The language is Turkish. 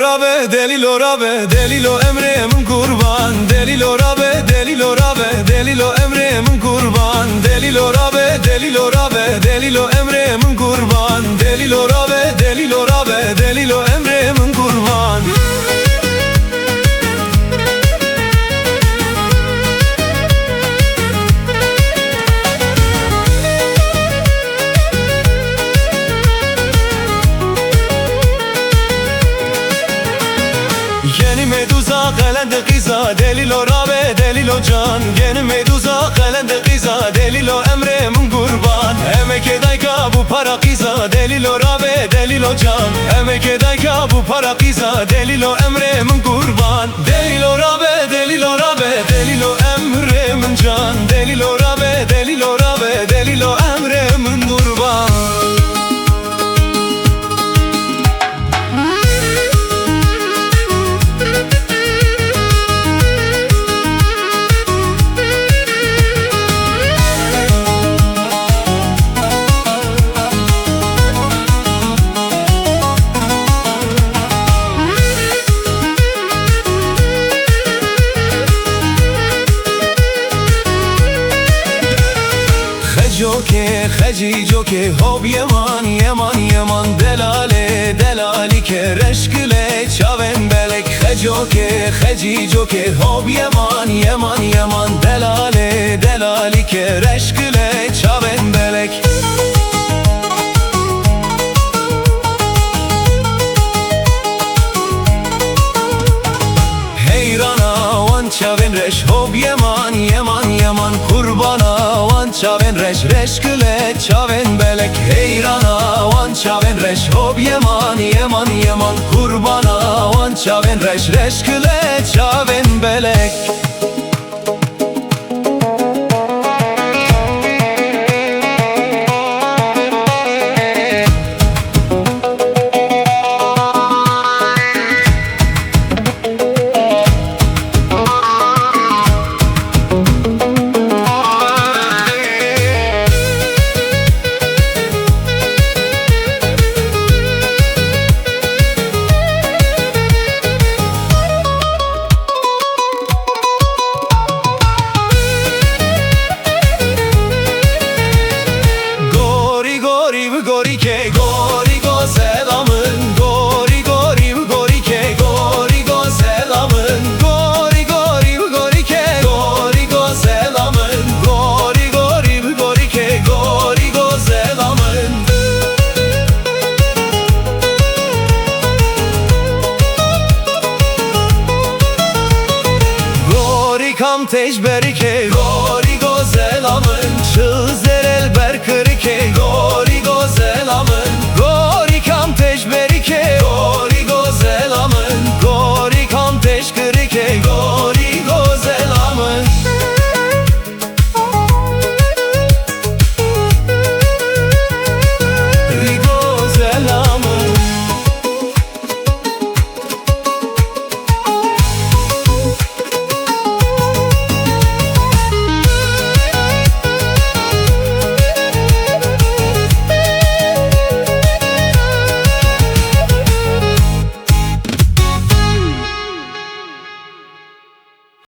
Rabe, delilo Rabe, delilo Emre'min kurban. Delilo Rabe, delilo Rabe, delilo Emre'min kurban. Delilo Rabe, delilo Rabe, delilo Emre'min kurban. Delilo Rabe, delilo Rabe, delilo Emre'min kurban. Yeni meduza gelende kıza, delilo Rabe, delilo can. Yeni meduza gelende kıza, delilo Emre'min kurban. Emek edayka bu para kıza, delilo Rabe, delilo can. Emek edayka bu para kıza, delilo Emre'min kurban. Delilo Rabe, delilo Rabe, delilo Emre'min can. Delilo Rabe, delilo Rabe, delilo Emre'min kurban. Joke, kheci joke, hob yeman, yeman, yeman. Delale, delali ke reşkile çaven belek. Joke, kheci joke, hob yeman, yeman, yeman. Delale, delali ke reşkile çaven belek. Heyrana wan çaven reş, hob yeman, yeman, yeman. Kurbana wan çaven reş, reşkile çaven belek. Heyrana wan çaven reş, hob yeman, yeman, yeman. Kurbana wan çaven reş, reşkile çaven belek. Gori ke gori go selamın, gori gori gori ke gori go selamın, gori gori gori ke gori go selamın, gori gori gori ke gori go selamın. Gori kam tecbe